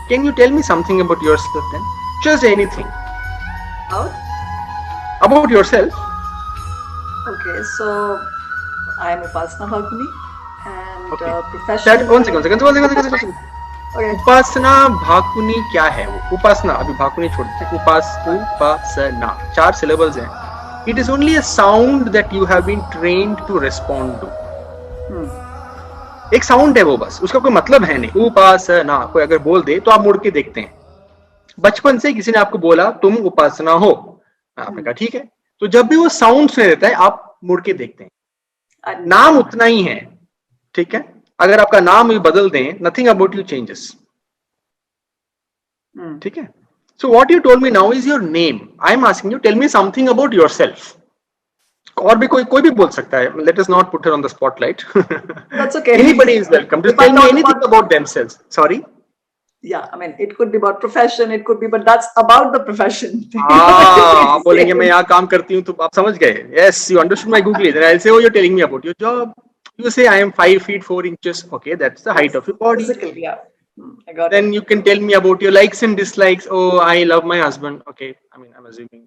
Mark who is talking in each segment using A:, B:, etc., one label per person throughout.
A: Can you tell me something about yourself then? Just anything. About yourself.
B: Okay, so I am Upasana Bhaguni and profession.
A: That one second.
B: Okay.
A: उपासना भाकुनी क्या है? वो उपासना, अभी भाकुनी छोड़ देते हैं. उपासना 4 syllables हैं. It is only a sound that you have been trained to respond to. एक sound है वो, बस उसका कोई मतलब है नहीं. उपासना कोई अगर बोल दे तो आप मुड़ के देखते हैं. बचपन से किसी ने आपको बोला तुम उपासना हो, आपने कहा ठीक है. तो जब भी वो साउंड सुनाई देता है आप मुड़ के देखते हैं. नाम उतना ही है, ठीक है. अगर आपका नाम भी बदल दें, नथिंग अबाउट यू चेंजेस. ठीक है. So what you told me now is your name. I am asking you, tell me something about yourself. और भी कोई भी बोल सकता है. Let us not put her on the spotlight.
B: That's okay.
A: Anybody is welcome. Just tell me anything about themselves. Sorry.
B: Yeah, I mean, it could be about profession, it could be, but that's about the profession.
A: आप बोलेंगे मैं यहाँ काम करती हूँ तो आप समझ गए. Yes, you understood my Google. Then I'll say, oh, you're telling me about your job. You say I am 5 feet 4 inches. Okay, that's the height of your body.
B: Physically, yeah. I got
A: Then
B: it.
A: you can tell me about your likes and dislikes. Oh, I love my husband. Okay, I mean, I'm assuming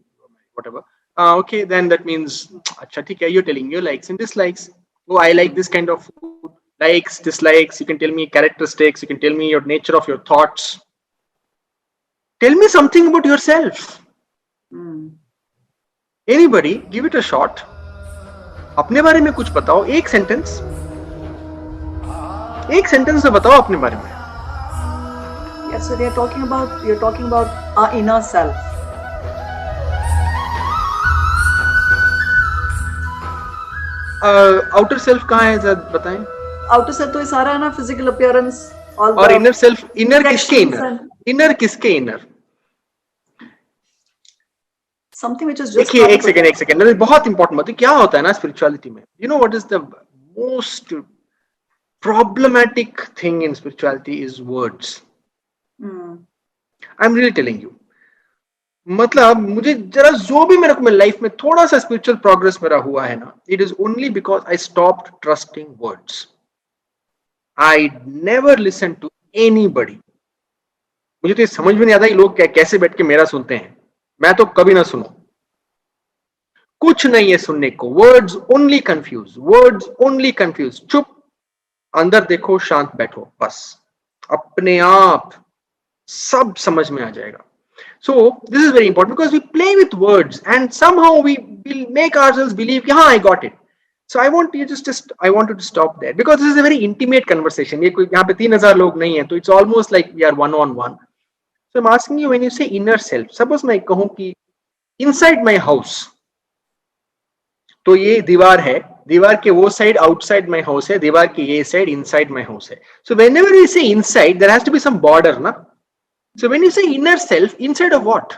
A: whatever. Okay, then that means, acha, theek hai, you're telling me your likes and dislikes. Oh, I like this kind of food. Likes, dislikes. You can tell me characteristics. You can tell me your nature of your thoughts. Tell me something about yourself. Anybody, give it a shot. अपने बारे में कुछ बताओ. एक sentence में बताओ अपने बारे में.
B: Yes, so you're talking about our inner self.
A: Outer self कहाँ है, जरा बताएं.
B: आउटर सेल्फ तो ये सारा है ना, फिजिकल अपीयरेंस.
A: और इनर सेल्फ, इनर किसके inner?
B: Something which is just.
A: देखिए, एक सेकंड, बहुत इंपॉर्टेंट बात है. क्या होता है ना स्पिरिचुअलिटी में, you know what is the most problematic thing in spirituality is words. I'm really telling you. मतलब मुझे जरा जो भी मेरे को मेरी लाइफ में थोड़ा सा स्पिरिचुअल प्रोग्रेस मेरा हुआ है ना, it is only because I stopped trusting words. I never listened to anybody. मुझे तो ये समझ में नहीं आता ये लोग कैसे बैठ के मेरा सुनते हैं. मैं तो कभी ना सुनो. कुछ नहीं है सुनने को. Words only confuse. चुप, अंदर देखो, शांत बैठो, बस अपने आप सब समझ में आ जाएगा. So this is very important because we play with words and somehow we will make ourselves believe कि हाँ I got it. So I want you I want you to stop there because this is a very intimate conversation. ये कोई यहाँ पे 3000 लोग नहीं है, तो it's almost like we are one on one. So I'm asking you, when you say inner self, suppose मैं कहूँ कि inside my house, तो ये दीवार है, दीवार के वो साइड आउटसाइड माई हाउस है, दीवार की ये साइड इनसाइड माई हाउस है. So whenever we say inside there has to be some border ना. So when you say inner self, inside of what?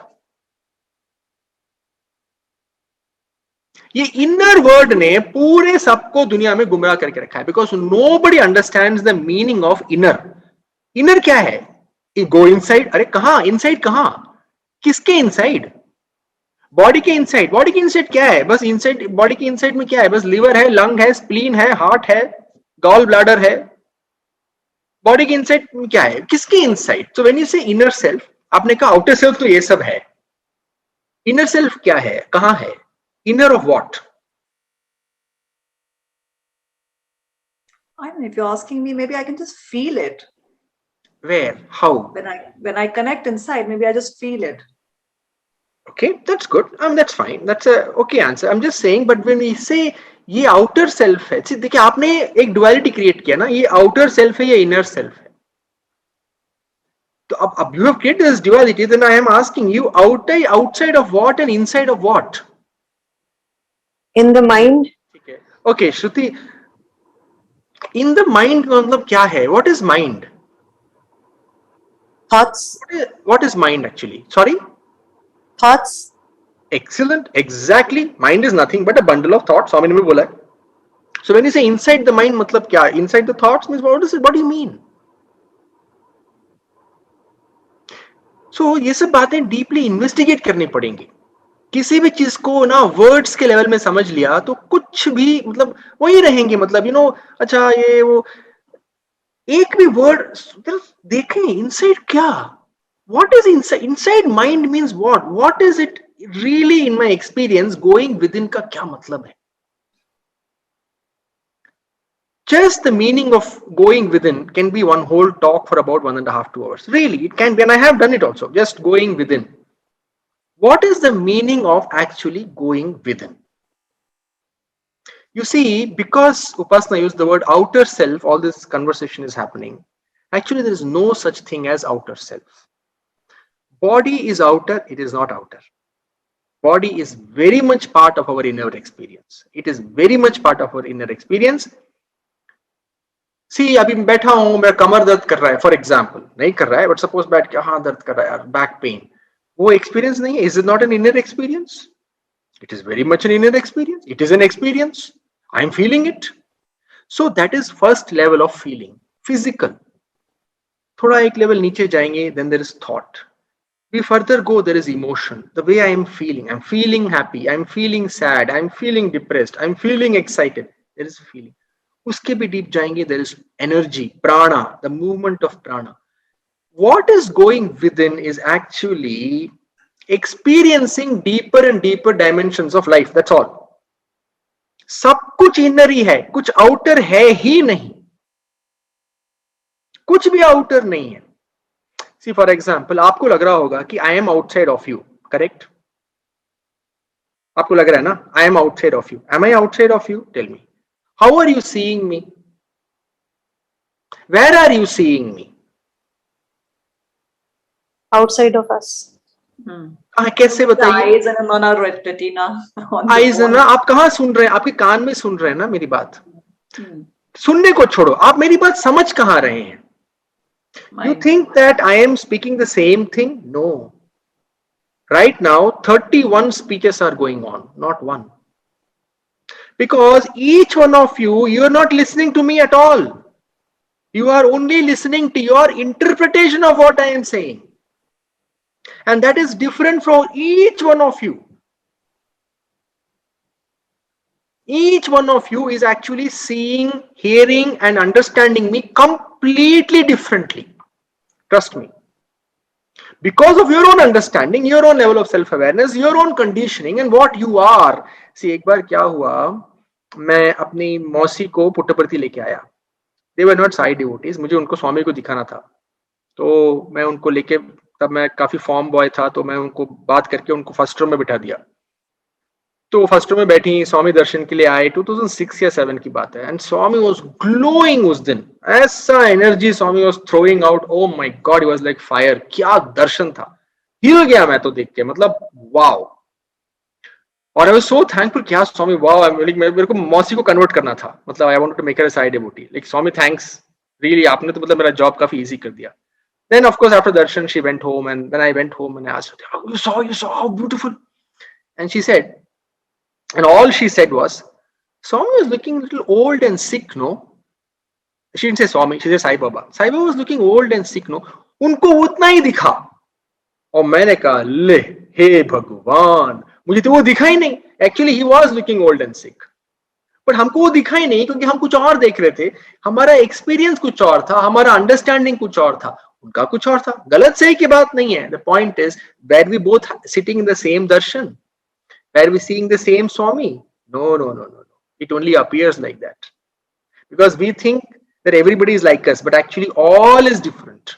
A: ये इनर वर्ड ने पूरे सबको दुनिया में गुमराह करके रखा है because nobody understands the meaning of inner. Inner क्या है? Go inside. अरे कहां इनसाइड? कहां? किसके इनसाइड? बॉडी के इनसाइड. बॉडी के इनसाइड क्या है? बस इनसाइड, बॉडी के इनसाइड में क्या है? बस लिवर है, लंग है, स्प्लीन है, हार्ट है, गॉल ब्लैडर है. बॉडी के इनसाइड में क्या है? किसके inside? So when you say inner self, आपने कहा आउटर सेल्फ तो ये सब है. इनर सेल्फ क्या है? कहां है? Inner of what?
B: I mean, if you're asking me, maybe I can just feel it.
A: Where? How?
B: When I connect inside, maybe I just feel it.
A: Okay, that's good. That's fine. That's a okay answer. I'm just saying, but when we say ये outer self है, देखिए आपने एक duality create किया ना, ये outer self है, ये inner self है. तो अब you have created this duality, then I am asking you, outside of what and inside of what?
C: In the mind.
A: ठीक है. Okay, Shruti. In the mind का मतलब क्या है? What is mind?
C: Thoughts.
A: What is mind actually? Sorry?
C: Thoughts.
A: Excellent. Exactly. Mind is nothing but a bundle of thoughts. स्वामी ने भी बोला है. So when you say inside the mind, मतलब क्या? Inside the thoughts means what is it? What do you mean? So ये सब बातें deeply investigate करनी पड़ेंगी. किसी भी चीज को ना वर्ड्स के लेवल में समझ लिया तो कुछ भी मतलब वही रहेंगे. मतलब अच्छा ये वो एक भी वर्ड देखें इनसाइड क्या, what is inside mind means what is it really in my experience, going within का क्या मतलब है. Just the meaning of going within can be one whole talk for about 1.5 to 2 hours. Really, it can be, and I have done it also. Just going within. What is the meaning of actually going within? You see, because Upasana used the word outer self, all this conversation is happening. Actually, there is no such thing as outer self. Body is outer, it is not outer. Body is very much part of our inner experience. It is very much part of our inner experience. सी अभी बैठा हूं, मेरा कमर दर्द कर रहा है for example, नहीं कर रहा है बट सपोज बैठ के हाँ दर्द कर रहा है यार, बैक पेन, वो एक्सपीरियंस नहीं है. Is it not an inner experience? It is very much an inner experience. It is an experience. I am feeling it. So that is first level of feeling, physical. थोड़ा एक level नीचे जाएंगे, then there is thought. We further go, there is emotion. The way I am feeling happy, I am feeling sad, I am feeling depressed, I am feeling excited. There is feeling. उसके भी deep जाएंगे, there is energy, prana, the movement of prana. What is going within is actually experiencing deeper and deeper dimensions of life. That's all. सब कुछ inner ही है, कुछ outer है ही नहीं, कुछ भी outer नहीं है. See, for example, आपको लग रहा होगा कि I am outside of you, correct? आपको लग रहा है ना, I am outside of you. Am I outside of you? Tell me. How are you seeing me? Where are you seeing me?
C: Outside of us.
A: कैसे बताइए?
B: Eyes and on our retina.
A: Eyes ना, आप कहाँ सुन रहे हैं? आपके कान में सुन रहे हैं ना मेरी बात. सुनने को छोड़ो, आप मेरी बात समझ कहाँ रहे हैं? You think that I am speaking the same thing? No. Right now, 31 speeches are going on, not one. Because each one of you, you are not listening to me at all. You are only listening to your interpretation of what I am saying. And that is different from each one of you. Each one of you is actually seeing, hearing, and understanding me completely differently. Trust me. Because of your own understanding, your own level of self-awareness, your own conditioning, and what you are. See, एक बार क्या हुआ, मैं अपनी मौसी को पुट्टपर्थी लेके आया. They were not Sai devotees. मुझे उनको स्वामी को दिखाना था, तो मैं उनको लेके, तब मैं काफी फॉर्म बॉय था, तो मैं उनको बात करके उनको फर्स्ट रो में बिठा दिया. तो फर्स्ट रो में बैठी, स्वामी दर्शन के लिए आए. 2006 या 7 की बात है. एंड स्वामी वाज ग्लोइंग उस दिन. ऐसा energy Swami was throwing out. Oh my God, he was like fire. क्या दर्शन था, हिल गया मैं तो देख के, मतलब वाओ. और आई वाज सो थैंकफुल. क्या स्वामी, वाओ. मेरे को मौसी को कन्वर्ट करना था, मतलब I wanted to make her a Sai devotee. Like Swami thanks, really आपने तो मतलब मेरा जॉब काफी इजी कर दिया. Then of course after darshan she went home, and then I went home and I asked her, oh, you saw how beautiful. And she said, and all she said was, Swami was looking a little old and sick, no? She didn't say Swami, she said Sai Baba. Sai Baba was looking old and sick, no? उनको उतना ही दिखा. और मैंने कहा, ले हे भगवान, मुझे तो वो दिखा ही नहीं. Actually he was looking old and sick. But हमको वो दिखा ही नहीं, क्योंकि हम कुछ और देख रहे थे. हमारा एक्सपीरियंस कुछ और था, हमारा अंडरस्टैंडिंग कुछ और था, उनका कुछ और था. गलत सही की बात नहीं है. The point is that we both sitting in the same darshan, where we seeing the same Swami. No. It only appears like that. Because we think that everybody is like us, but actually all is different.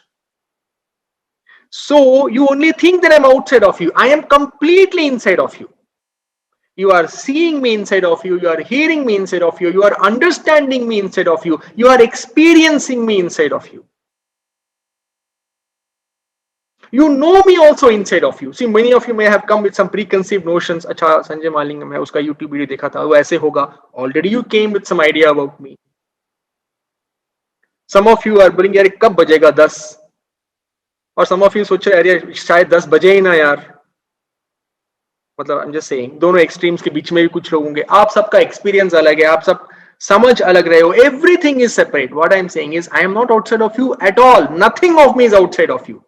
A: So you only think that I'm outside of you. I am completely inside of you. You are seeing me inside of you. You are hearing me inside of you. You are understanding me inside of you. You are experiencing me inside of you. You know me also inside of you. See, many of you may have come with some preconceived notions. अच्छा, संजय महालिंगम है, उसका YouTube video देखा था, वो ऐसे होगा. Already you came with some idea about me. Some of you are बोलेंगे यार कब बजेगा 10, और some of you सोच रहे यार शायद 10 बजे ही ना यार. मतलब I'm just saying, दोनों एक्सट्रीम्स के बीच में भी कुछ लोग होंगे. आप सबका एक्सपीरियंस अलग है, आप सब समझ अलग रहे हो. Everything is separate. What I am saying is, I am not outside of you at all. Nothing of me is outside of you.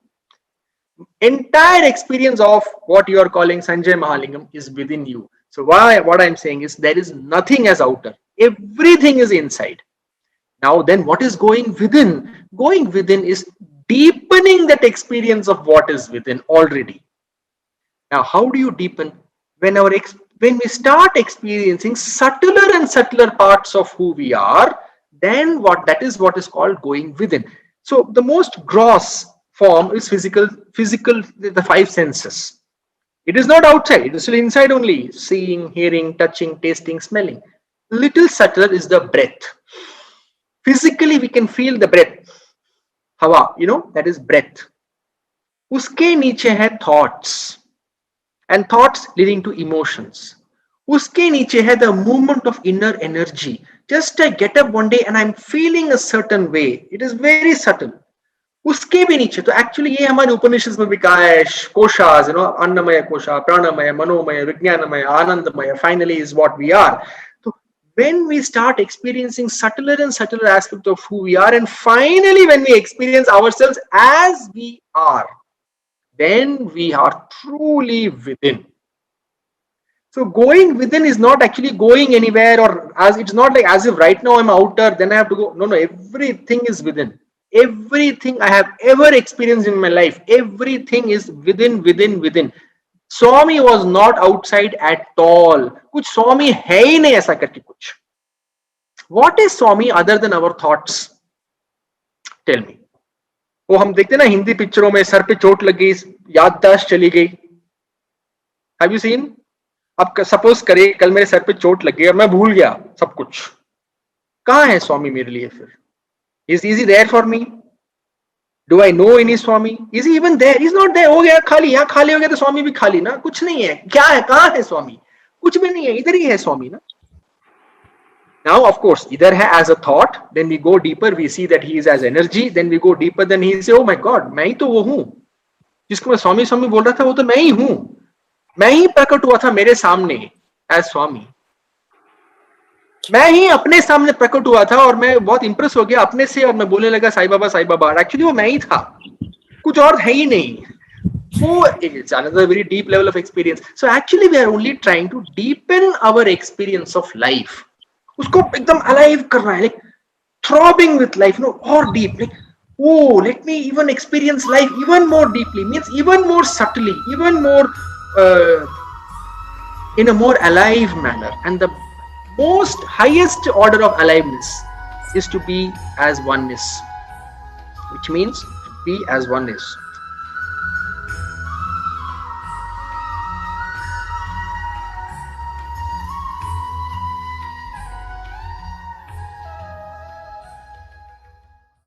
A: Entire experience of what you are calling Sanjay Mahalingam is within you. So what I'm saying is, there is nothing as outer. Everything is inside. Now then, what is going within? Going within is deepening that experience of what is within already. Now, how do you deepen? When we start experiencing subtler and subtler parts of who we are, then that is what is called going within. So the most gross form is physical, the five senses. It is not outside, it is still inside only. Seeing, hearing, touching, tasting, smelling. Little subtler is the breath. Physically, we can feel the breath. Hawa, that is breath. Uske niche hai thoughts. And thoughts leading to emotions. Uske niche hai the movement of inner energy. Just I get up one day and I'm feeling a certain way. It is very subtle. उसके भी नीचे तो actually ये हमारे उपनिषद में भी कहा है, कोशास, अन्नमय कोशा, प्राणमय, मनोमय, विज्ञानमय, आनंदमय, finally is what we are. So when we start experiencing subtler and subtler aspects of who we are, and finally when we experience ourselves as we are, then we are truly within. So going within is not actually going anywhere, or it's not like as if right now I'm outer, then I have to go. No, everything is within. Everything I have ever experienced in my life, everything is within. Swami was not outside at all. कुछ Swami है ही नहीं ऐसा करके कुछ. What is Swami other than our thoughts? Tell me. वो हम देखते ना हिंदी पिक्चरों में, सर पे चोट लग गई, याददाश्त चली गई. Have you seen? अब सपोज करे कल मेरे सर पे चोट लग गई और मैं भूल गया सब कुछ. कहाँ है स्वामी मेरे लिए फिर? Is he there for me? Do I know any Swami? Is he even there? He's not there. हो गया खाली, यहाँ खाली हो गया तो स्वामी भी खाली ना. कुछ नहीं है. क्या है? कहाँ है स्वामी? कुछ भी नहीं है. इधर ही है स्वामी ना. Now, of course, either as a thought, then we go deeper, we see that he is as energy, then we go deeper, then he say, oh my God, मैं ही तो वो हूँ जिसको मैं स्वामी स्वामी बोल रहा था, वो तो मैं ही हूँ. मैं ही प्रकट हुआ था मेरे सामने एज स्वामी. मैं ही अपने सामने प्रकट हुआ था और मैं बहुत इंप्रेस हो गया अपने से और मैं बोलने लगा साईं बाबा साईं बाबा. एक्चुअली वो मैं ही था, कुछ और है ही नहीं. वो it's another very deep level of experience. So actually we are only trying to deepen our experience of life. उसको एकदम alive करना है, like throbbing with life, or deep, like oh, let me even experience life even more deeply, means even more subtly, even more in a more alive manner. And the most highest order of aliveness is to be as oneness, which means to be as oneness.